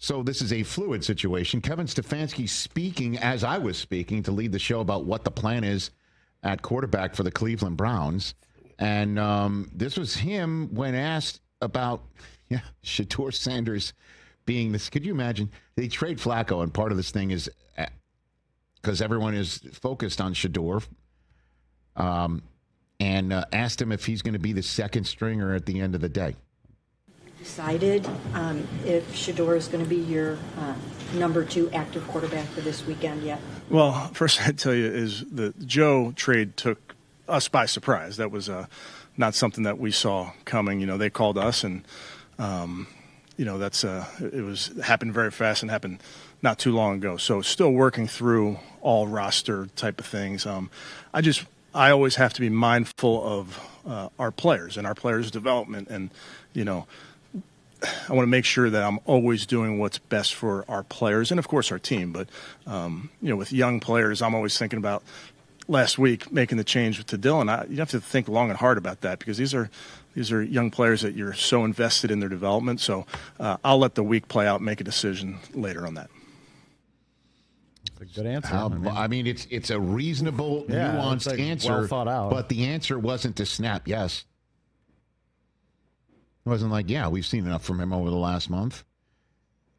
So this is a fluid situation. Kevin Stefanski speaking as I was speaking to lead the show about what the plan is at quarterback for the Cleveland Browns. And this was him when asked about Shedeur Sanders being this. Could you imagine? They trade Flacco, and part of this thing is because everyone is focused on Shedeur. And asked him if he's going to be the second stringer at the end of the day. Decided if Shedeur is going to be your number 2 active quarterback for this weekend yet? Well, first I'd tell you is the Joe trade took us by surprise. That was not something that we saw coming. They called us, and it happened very fast and happened not too long ago. So still working through all roster type of things. I always have to be mindful of our players and our players' development, and I want to make sure that I'm always doing what's best for our players and, of course, our team. But, with young players, I'm always thinking about last week making the change to Dylan. You have to think long and hard about that because these are young players that you're so invested in their development. So I'll let the week play out and make a decision later on that. That's a good answer. I mean, it's a reasonable, nuanced answer, well thought out. But the answer wasn't to snap yes. It wasn't like, we've seen enough from him over the last month.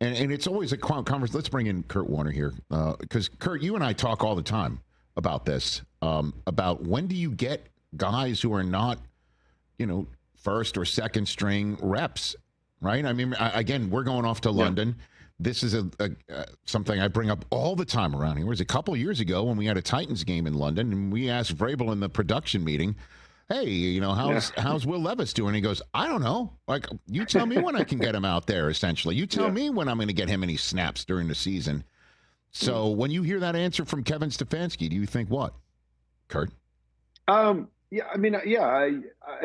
And it's always a conversation. Let's bring in Kurt Warner here. Because, Kurt, you and I talk all the time about this, about when do you get guys who are not, first or second string reps, right? I mean, again, we're going off to London. This is something I bring up all the time around here. It was a couple years ago when we had a Titans game in London, and we asked Vrabel in the production meeting, hey, how's Will Levis doing? He goes, I don't know. Like, you tell me when I can get him out there, essentially. You tell me when I'm going to get him any snaps during the season. So when you hear that answer from Kevin Stefanski, do you think what, Kurt? I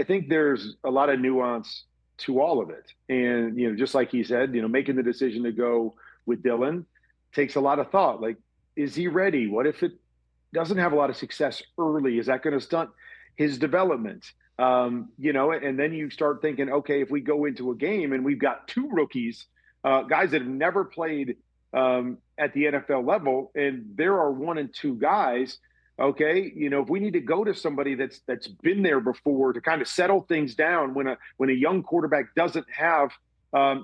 think there's a lot of nuance to all of it. And, just like he said, making the decision to go with Dylan takes a lot of thought. Like, is he ready? What if it doesn't have a lot of success early? Is that going to stunt his development? And then you start thinking, okay, if we go into a game and we've got 2 rookies, guys that have never played at the NFL level, and there are 1 and 2 guys, okay, if we need to go to somebody that's been there before to kind of settle things down when a young quarterback doesn't have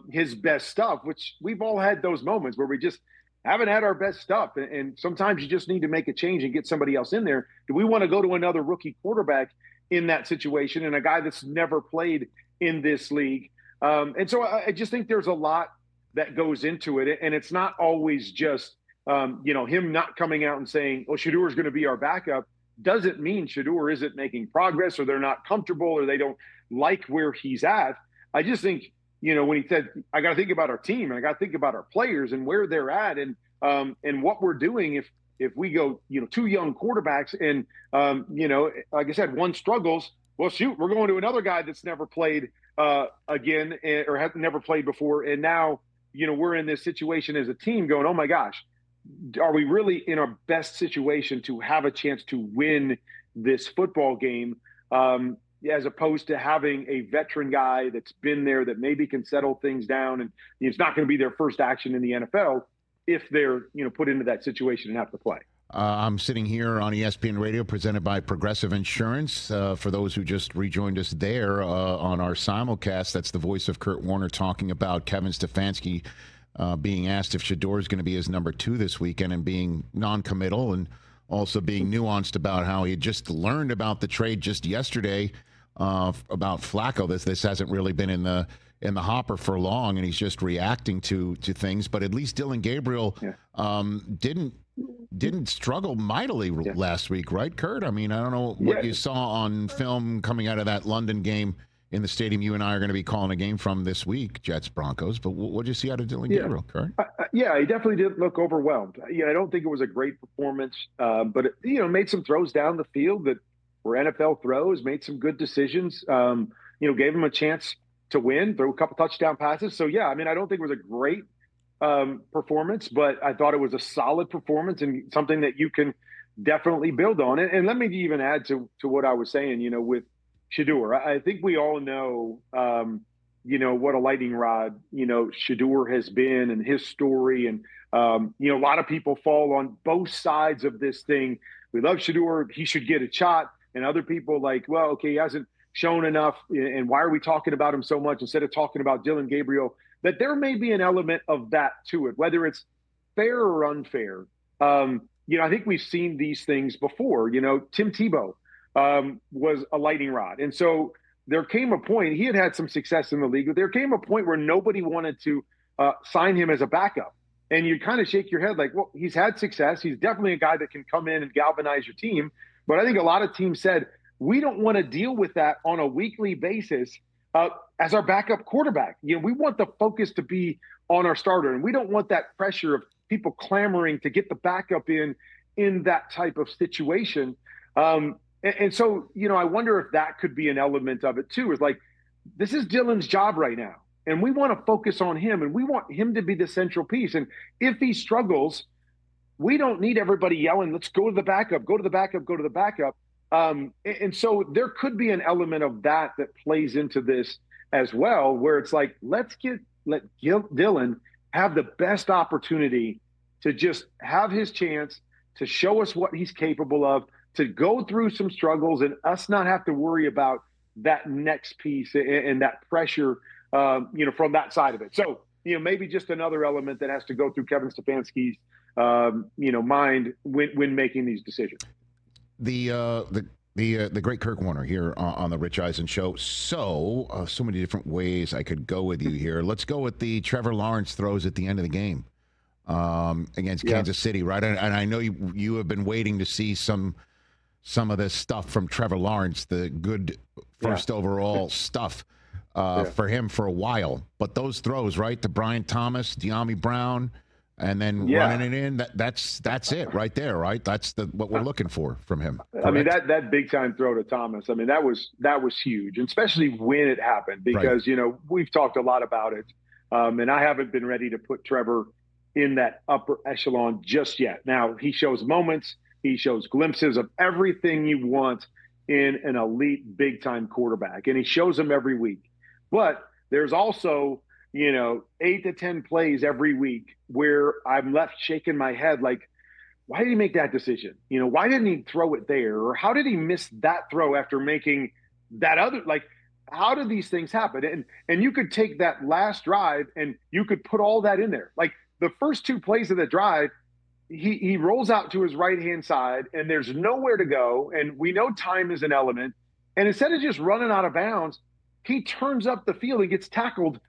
his best stuff, which we've all had those moments where we just haven't had our best stuff. And sometimes you just need to make a change and get somebody else in there. Do we want to go to another rookie quarterback in that situation and a guy that's never played in this league? And so I just think there's a lot that goes into it. And it's not always just, him not coming out and saying, well, Shedeur is going to be our backup doesn't mean Shedeur isn't making progress or they're not comfortable or they don't like where he's at. I just think, when he said, I got to think about our team and I got to think about our players and where they're at and what we're doing. If we go, 2 young quarterbacks and, like I said, 1 struggles, well, shoot, we're going to another guy that's never played again or has never played before. And now, we're in this situation as a team going, oh my gosh, are we really in our best situation to have a chance to win this football game? As opposed to having a veteran guy that's been there that maybe can settle things down and it's not going to be their first action in the NFL if they're, put into that situation and have to play. I'm sitting here on ESPN Radio presented by Progressive Insurance. For those who just rejoined us there on our simulcast, that's the voice of Kurt Warner talking about Kevin Stefanski being asked if Shedeur is going to be his number 2 this weekend and being non-committal and also being nuanced about how he had just learned about the trade just yesterday about Flacco. This hasn't really been in the hopper for long, and he's just reacting to things. But at least Dylan Gabriel didn't struggle mightily last week, right, Kurt? I mean, I don't know what you saw on film coming out of that London game in the stadium you and I are going to be calling a game from this week, Jets Broncos. But what did you see out of Dylan Gabriel, Kurt? He definitely did look overwhelmed. I don't think it was a great performance, but it, made some throws down the field that were NFL throws, made some good decisions. Gave him a chance to win, threw a couple touchdown passes. So I don't think it was a great performance, but I thought it was a solid performance and something that you can definitely build on. And let me even add to what I was saying, with Shedeur. I think we all know, what a lightning rod, Shedeur has been and his story. And, a lot of people fall on both sides of this thing. We love Shedeur. He should get a shot. And other people like, well, okay, he hasn't shown enough. And why are we talking about him so much instead of talking about Dillon Gabriel? That there may be an element of that to it, whether it's fair or unfair. I think we've seen these things before. Tim Tebow was a lightning rod. And so there came a point, he had some success in the league, but there came a point where nobody wanted to sign him as a backup. And you kind of shake your head like, well, he's had success. He's definitely a guy that can come in and galvanize your team. But I think a lot of teams said, we don't want to deal with that on a weekly basis as our backup quarterback. We want the focus to be on our starter. And we don't want that pressure of people clamoring to get the backup in that type of situation. And so, I wonder if that could be an element of it too, is like, this is Dillon's job right now. And we want to focus on him and we want him to be the central piece. And if he struggles, we don't need everybody yelling, let's go to the backup, go to the backup, go to the backup. And so there could be an element of that plays into this as well, where it's like, let Dillon have the best opportunity to just have his chance to show us what he's capable of, to go through some struggles and us not have to worry about that next piece and that pressure, from that side of it. So, maybe just another element that has to go through Kevin Stefanski's, mind when making these decisions. The great Kirk Warner here on the Rich Eisen Show. So many different ways I could go with you here. Let's go with the Trevor Lawrence throws at the end of the game against Kansas City, right? And I know you have been waiting to see some of this stuff from Trevor Lawrence, the good first overall stuff for him for a while. But those throws, right, to Brian Thomas, De'Ami Brown, and then running it in, that's it right there, right? That's what we're looking for from him. Correct? I mean, that big time throw to Thomas, I mean, that was huge, and especially when it happened, because, we've talked a lot about it. And I haven't been ready to put Trevor in that upper echelon just yet. Now, he shows moments, he shows glimpses of everything you want in an elite big time quarterback, and he shows them every week. But there's also, 8 to 10 plays every week where I'm left shaking my head like, why did he make that decision? Why didn't he throw it there? Or how did he miss that throw after making that other, like, how did these things happen? And you could take that last drive and you could put all that in there. Like the first 2 plays of the drive, he rolls out to his right-hand side and there's nowhere to go. And we know time is an element. And instead of just running out of bounds, he turns up the field and gets tackled,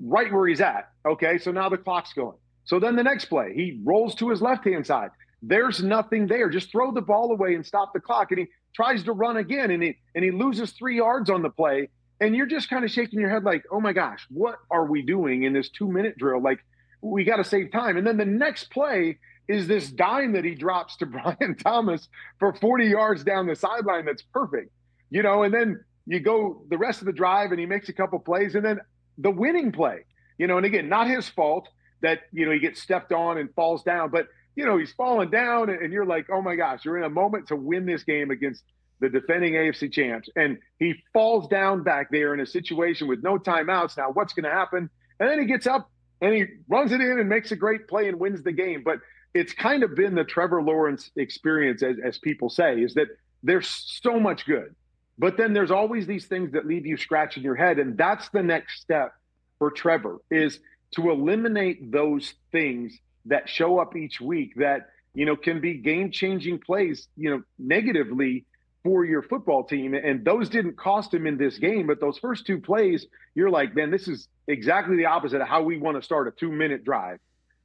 right where he's at. Okay, so now the clock's going. So then the next play, he rolls to his left-hand side. There's nothing there. Just throw the ball away and stop the clock. And he tries to run again, and he loses 3 yards on the play. And you're just kind of shaking your head like, oh, my gosh, what are we doing in this 2-minute drill? Like, we got to save time. And then the next play is this dime that he drops to Brian Thomas for 40 yards down the sideline that's perfect. And then you go the rest of the drive, and he makes a couple plays, and then the winning play, and again, not his fault that, he gets stepped on and falls down, but, he's falling down and you're like, oh my gosh, you're in a moment to win this game against the defending AFC champs. And he falls down back there in a situation with no timeouts. Now what's going to happen? And then he gets up and he runs it in and makes a great play and wins the game. But it's kind of been the Trevor Lawrence experience, as people say, is that there's so much good. But then there's always these things that leave you scratching your head. And that's the next step for Trevor, is to eliminate those things that show up each week that, can be game-changing plays, negatively for your football team. And those didn't cost him in this game. But those first 2 plays, you're like, man, this is exactly the opposite of how we want to start a 2-minute drive.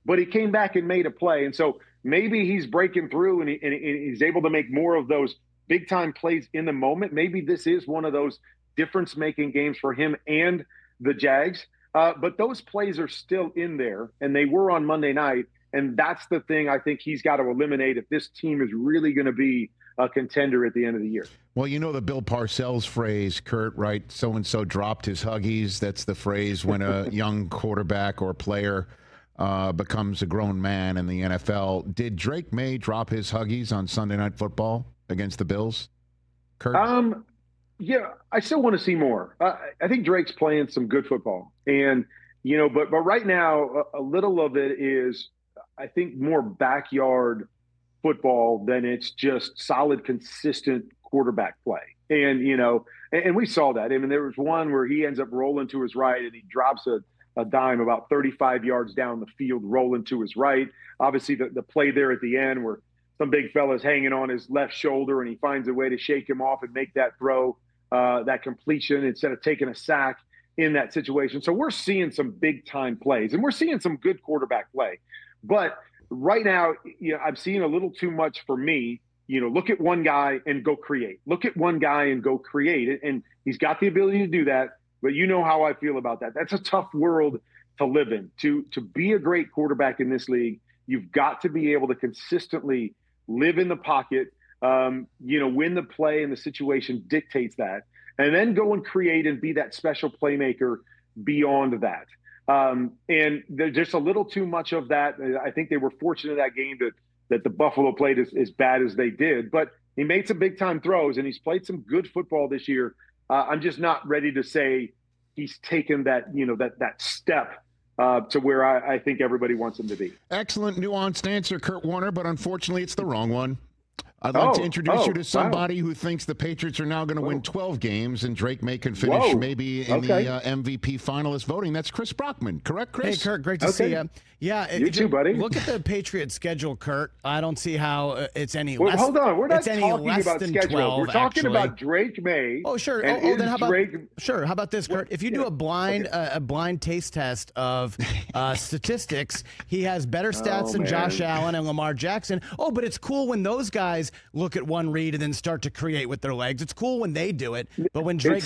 But he came back and made a play. And so maybe he's breaking through and he's able to make more of those big time plays in the moment. Maybe this is one of those difference making games for him and the Jags. But those plays are still in there, and they were on Monday night. And that's the thing I think he's got to eliminate if this team is really going to be a contender at the end of the year. Well, the Bill Parcells phrase, Kurt, right? So-and-so dropped his Huggies. That's the phrase when a young quarterback or player becomes a grown man in the NFL. Did Drake Maye drop his Huggies on Sunday Night Football against the Bills, Kurt? Yeah, I still want to see more. I think Drake's playing some good football, and but right now a little of it is, I think, more backyard football than it's just solid, consistent quarterback play. And and we saw that. I mean, there was one where he ends up rolling to his right, and he drops a dime about 35 yards down the field, rolling to his right. Obviously, the play there at the end where some big fella's hanging on his left shoulder, and he finds a way to shake him off and make that throw, that completion, instead of taking a sack in that situation. So we're seeing some big time plays, and we're seeing some good quarterback play. But right now, I'm seeing a little too much for me. Look at one guy and go create. Look at one guy and go create. And he's got the ability to do that. But you know how I feel about that. That's a tough world to live in. To be a great quarterback in this league, you've got to be able to consistently live in the pocket, when the play and the situation dictates that, and then go and create and be that special playmaker beyond that. And there's just a little too much of that. I think they were fortunate that game that the Buffalo played as bad as they did, but he made some big time throws and he's played some good football this year. I'm just not ready to say he's taken that, that step to where I think everybody wants him to be. Excellent nuanced answer, Kurt Warner, but unfortunately it's the wrong one. I'd like to introduce you to somebody who thinks the Patriots are now going to win 12 games and Drake Maye can finish maybe in the MVP finalist voting. That's Chris Brockman. Correct, Chris? Hey, Kurt, great to see you. Yeah, you too, buddy. Look at the Patriots schedule, Kurt. I don't see how it's any less. Hold on, we're not talking about than schedule. 12, we're talking actually. about Drake Maye. Oh, sure. Then how about Drake... Sure. How about this, Kurt? If you do a blind taste test of statistics, he has better stats than Josh Allen and Lamar Jackson. Oh, but it's cool when those guys look at one read and then start to create with their legs. It's cool when they do it, but when Drake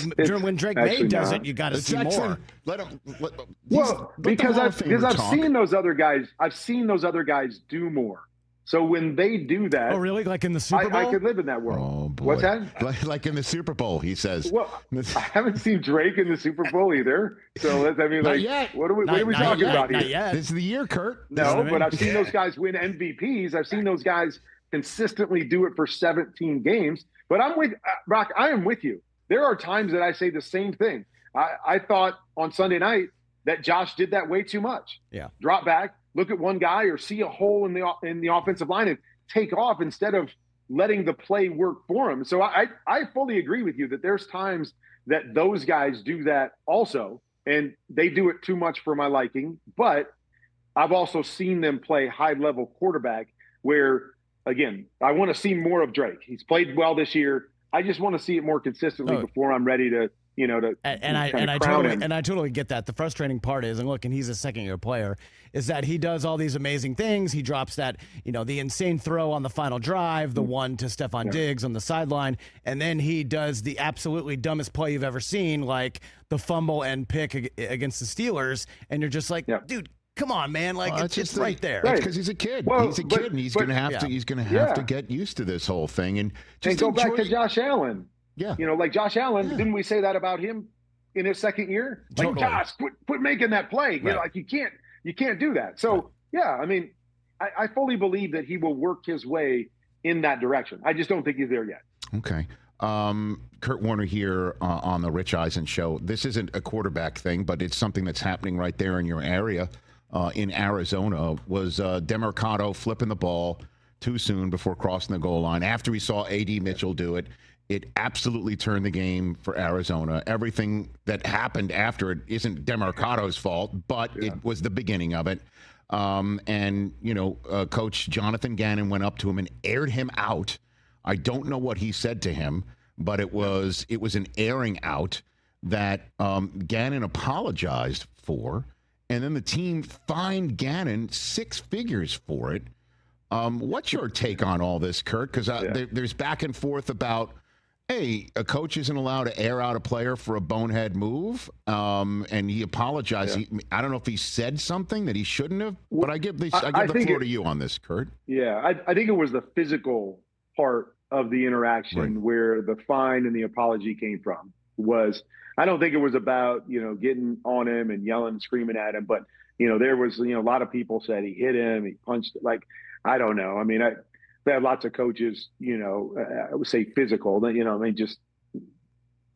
Maye does it, you got to see more. Because I've seen those other guys. I've seen those other guys do more. So when they do that, oh really? Like in the Super Bowl, I could live in that world. Oh boy. What's that? Like in the Super Bowl, he says. Well, I haven't seen Drake in the Super Bowl either. So what are we talking about here? This is the year, Kurt. No, but I've seen those guys win MVPs. I've seen those guys consistently do it for 17 games. But I'm with Brock. I am with you. There are times that I say the same thing. I thought on Sunday night that Josh did that way too much. Yeah. Drop back, look at one guy or see a hole in the offensive line and take off instead of letting the play work for him. So I fully agree with you that there's times that those guys do that also, and they do it too much for my liking. But I've also seen them play high-level quarterback where, again, I want to see more of Drake. He's played well this year. I just want to see it more consistently before I'm ready to I totally get that. The frustrating part is, and he's a second-year player, is that he does all these amazing things. He drops that, the insane throw on the final drive, the one to Stephon Diggs on the sideline, and then he does the absolutely dumbest play you've ever seen, like the fumble and pick against the Steelers, and you're just like, dude, come on, man! Like it's right there. That's because he's a kid. He's a kid, and he's going to have to get used to this whole thing. And just go back to Josh Allen. Yeah. Like Josh Allen, didn't we say that about him in his second year? Like, totally. Josh, quit making that play. Like you can't do that. So I mean, I fully believe that he will work his way in that direction. I just don't think he's there yet. Okay. Kurt Warner here on the Rich Eisen Show. This isn't a quarterback thing, but it's something that's happening right there in your area in Arizona. Was Demercado flipping the ball too soon before crossing the goal line after we saw A.D. Mitchell do it. It absolutely turned the game for Arizona. Everything that happened after it isn't Demercado's fault, but it was the beginning of it. Coach Jonathan Gannon went up to him and aired him out. I don't know what he said to him, but it was an airing out that Gannon apologized for, and then the team fined Gannon 6 figures for it. What's your take on all this, Kurt? Because there's back and forth about, hey, a coach isn't allowed to air out a player for a bonehead move, and he apologized. Yeah. I don't know if he said something that he shouldn't have, but I give the floor to you on this, Kurt. Yeah, I think it was the physical part of the interaction where the fine and the apology came from. I don't think it was about, getting on him and yelling and screaming at him, but, there was, a lot of people said he hit him, he punched, I don't know. I mean, they had lots of coaches, I would say physical, just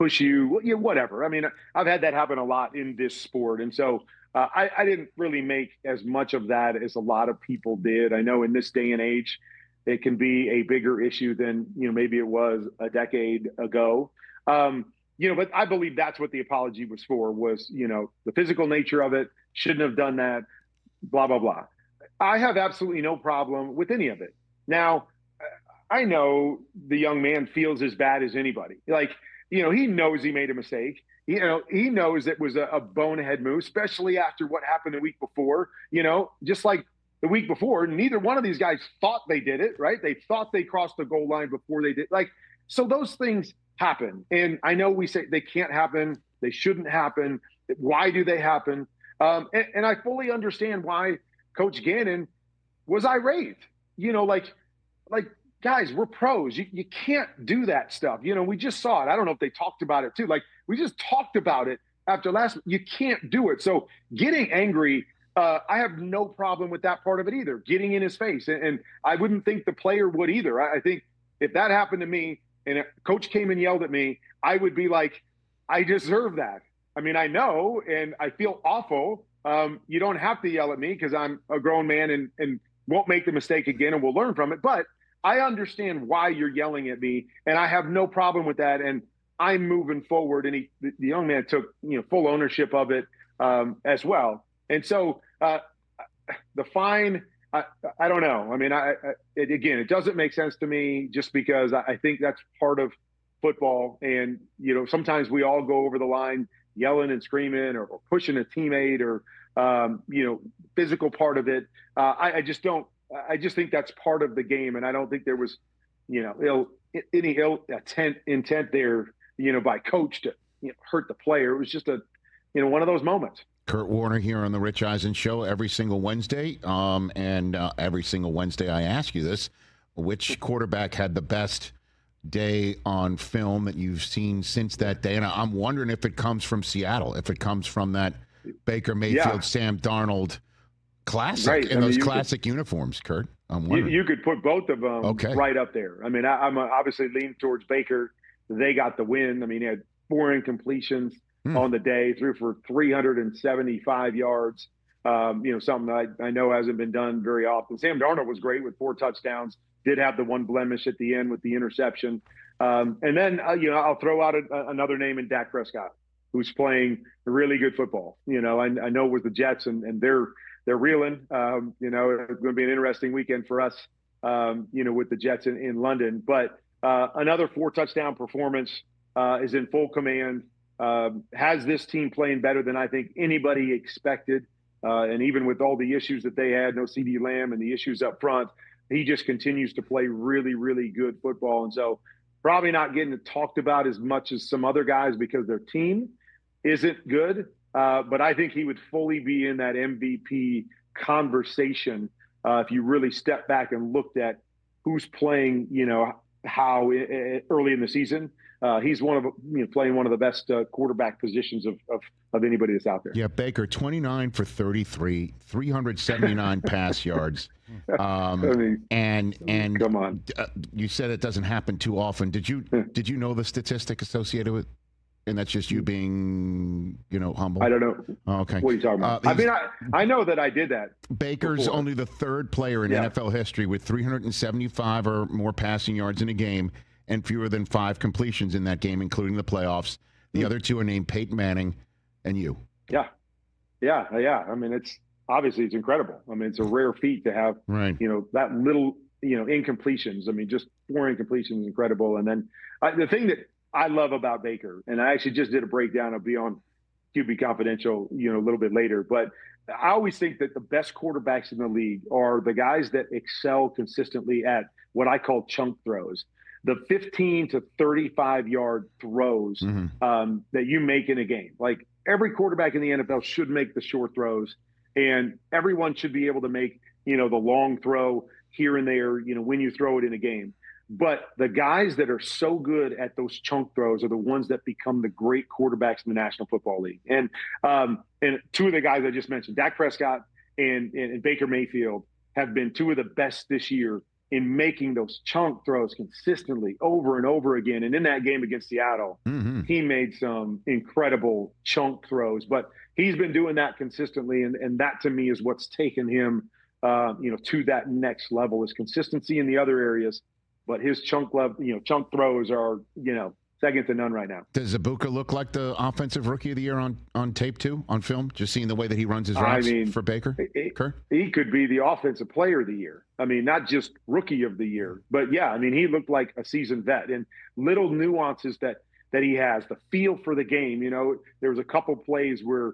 push you, whatever. I mean, I've had that happen a lot in this sport. And so I didn't really make as much of that as a lot of people did. I know in this day and age, it can be a bigger issue than, maybe it was a decade ago. But I believe that's what the apology was for, was, the physical nature of it, shouldn't have done that, blah, blah, blah. I have absolutely no problem with any of it. Now, I know the young man feels as bad as anybody. He knows he made a mistake. He knows it was a bonehead move, especially after what happened the week before. Just like the week before, neither one of these guys thought they did it, right? They thought they crossed the goal line before they did. So those things happen. And I know we say they can't happen. They shouldn't happen. Why do they happen? And I fully understand why Coach Gannon was irate. Guys, we're pros. You can't do that stuff. We just saw it. I don't know if they talked about it too. We just talked about it after last. You can't do it. So getting angry, I have no problem with that part of it either. Getting in his face. And I wouldn't think the player would either. I think if that happened to me and a coach came and yelled at me, I would be like, I deserve that. I mean, I know, and I feel awful. You don't have to yell at me because I'm a grown man and won't make the mistake again and we'll learn from it. But I understand why you're yelling at me, and I have no problem with that. And I'm moving forward. And the young man took full ownership of it as well. And so the fine, I don't know. I mean, again, it doesn't make sense to me just because I think that's part of football. And sometimes we all go over the line, yelling and screaming or pushing a teammate or physical part of it. I just don't. I just think that's part of the game, and I don't think there was, any ill intent there, by coach to hurt the player. It was just one of those moments. Kurt Warner here on the Rich Eisen Show every single Wednesday, and every single Wednesday I ask you this: which quarterback had the best day on film that you've seen since that day? And I'm wondering if it comes from Seattle, if it comes from that Baker Mayfield, Sam Darnold classic, right. in those classic uniforms, Kurt. I'm wondering. You could put both of them right up there. I mean, I'm obviously leaning towards Baker. They got the win. I mean, he had 4 incompletions on the day, threw for 375 yards. Something I know hasn't been done very often. Sam Darnold was great with 4 touchdowns, did have the one blemish at the end with the interception. And then, I'll throw out another name in Dak Prescott, who's playing really good football. I know it was the Jets and they're reeling. It's going to be an interesting weekend for us, with the Jets in London. But another 4 touchdown performance, is in full command, has this team playing better than I think anybody expected. And even with all the issues that they had, no CD Lamb and the issues up front, he just continues to play really, really good football. And so probably not getting talked about as much as some other guys because their team isn't good. But I think he would fully be in that MVP conversation if you really step back and looked at who's playing, how early in the season. He's playing one of the best quarterback positions of anybody that's out there. Yeah, Baker, 29 for 33, 379 pass yards. And come on. You said it doesn't happen too often. Did you know the statistic associated with? And that's just you being, humble? I don't know. Oh, okay. What are you talking about? I know that I did that. Baker's before. Only the 3rd player in NFL history with 375 or more passing yards in a game and fewer than 5 completions in that game, including the playoffs. The other 2 are named Peyton Manning and you. Yeah. I mean, it's incredible. I mean, it's a rare feat to have, that little, incompletions. I mean, just 4 incompletions is incredible. And then the thing that I love about Baker, and I actually just did a breakdown. I'll be on QB Confidential, a little bit later. But I always think that the best quarterbacks in the league are the guys that excel consistently at what I call chunk throws, the 15 to 35 yard throws that you make in a game. Like every quarterback in the NFL should make the short throws, and everyone should be able to make, the long throw here and there, when you throw it in a game. But the guys that are so good at those chunk throws are the ones that become the great quarterbacks in the National Football League. And 2 of the guys I just mentioned, Dak Prescott and Baker Mayfield, have been 2 of the best this year in making those chunk throws consistently over and over again. And in that game against Seattle, he made some incredible chunk throws, but he's been doing that consistently. And that to me is what's taken him, to that next level, is consistency in the other areas. But his chunk throws are, second to none right now. Does Ibuka look like the offensive rookie of the year on tape too, on film? Just seeing the way that he runs his routes for Baker? He could be the offensive player of the year. I mean, not just rookie of the year, but yeah, I mean, he looked like a seasoned vet, and little nuances that he has, the feel for the game. There was a couple plays where,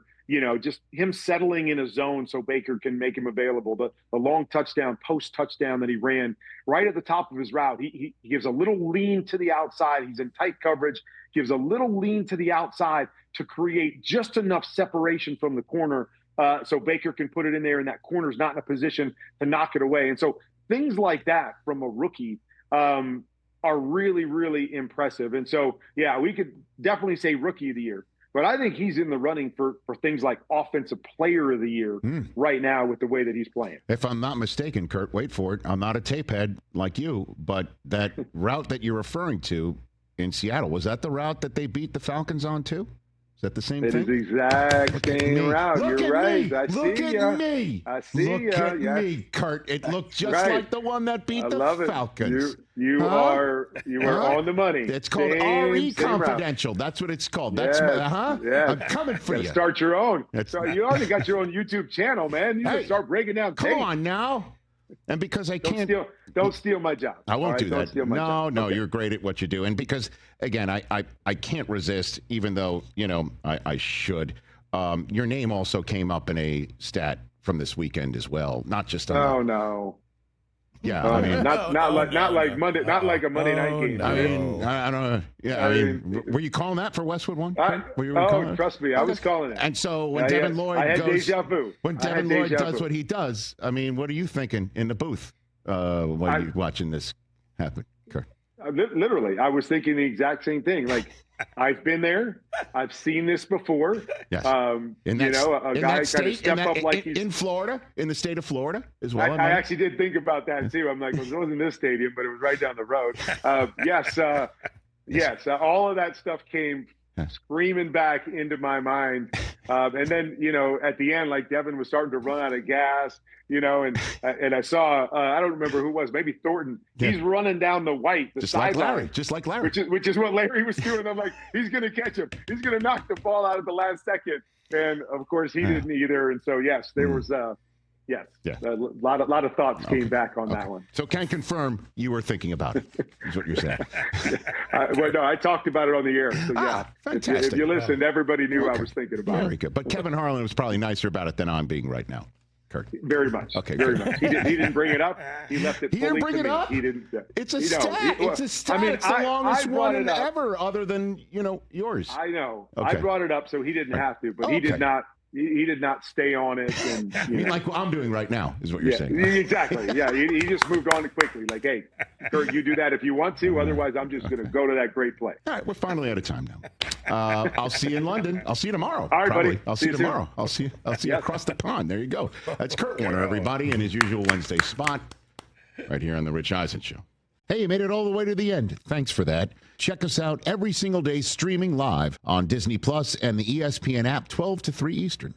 just him settling in a zone so Baker can make him available. The long post touchdown that he ran right at the top of his route. He gives a little lean to the outside. He's in tight coverage, gives a little lean to the outside to create just enough separation from the corner so Baker can put it in there, and that corner's not in a position to knock it away. And so things like that from a rookie are really, really impressive. And so, yeah, we could definitely say rookie of the year. But I think he's in the running for things like offensive player of the year right now with the way that he's playing. If I'm not mistaken, Kurt, wait for it. I'm not a tape head like you, but that route that you're referring to in Seattle, was that the route that they beat the Falcons on too? Is that the same thing? It is the exact same route. You're right. I see me. I see you. Look at me, Kurt. It looked just like the one that beat the Falcons. You are on the money. It's called RE Confidential. That's what it's called. Yes. I'm coming for you. Start your own. You already got your own YouTube channel, man. You can start breaking down tape. Come on now. And because I can't don't steal my job. I won't do that. No, okay. You're great at what you do. And because again, I can't resist, even though I should. Your name also came up in a stat from this weekend as well. Not just on no. Yeah, I mean, not like Monday, not like a Monday night game. I mean, I don't know. Yeah, I mean, were you calling that for Westwood one? Trust me, I was calling it. And so when Devin Lloyd goes, deja vu. When Devin Lloyd does what he does, I mean, what are you thinking in the booth when you're watching this happen? Kurt? Literally, I was thinking the exact same thing. Like, I've been there. I've seen this before. Yes. A guy kind of step up like he's in Florida, in the state of Florida as well. I actually did think about that too. I'm like, well, it wasn't this stadium, but it was right down the road. Yes. All of that stuff came screaming back into my mind. And then, at the end, like Devin was starting to run out of gas, and I saw, I don't remember who it was, maybe Thornton. Yeah. He's running down the white, the sideline. Just like Larry. Which is what Larry was doing. I'm like, he's going to catch him. He's going to knock the ball out at the last second. And, of course, he didn't either. And so, yes, there was a lot of thoughts came back on that one. So can confirm you were thinking about it, is what you're saying. No, I talked about it on the air. So, yeah. Fantastic. If you listened, everybody knew I was thinking about it. Very good. But Kevin Harlan was probably nicer about it than I'm being right now. Kurt. Very much. Okay. Very much. He didn't bring it up. He left it. He didn't bring it up. He didn't. It's a stat. It's a stat. I mean, it's the longest one ever, other than yours. I know. Okay. I brought it up, so he didn't have to, but he did not. He did not stay on it. And, like what I'm doing right now is what you're saying. Exactly. Yeah. He just moved on quickly. Like, hey, Kurt, you do that if you want to. Otherwise, I'm just going to go to that great play. All right. We're finally out of time now. I'll see you in London. I'll see you tomorrow. All right, probably. buddy. I'll see you tomorrow. I'll see you across the pond. There you go. That's Kurt Warner, everybody, in his usual Wednesday spot right here on the Rich Eisen Show. Hey, you made it all the way to the end. Thanks for that. Check us out every single day streaming live on Disney Plus and the ESPN app 12 to 3 Eastern.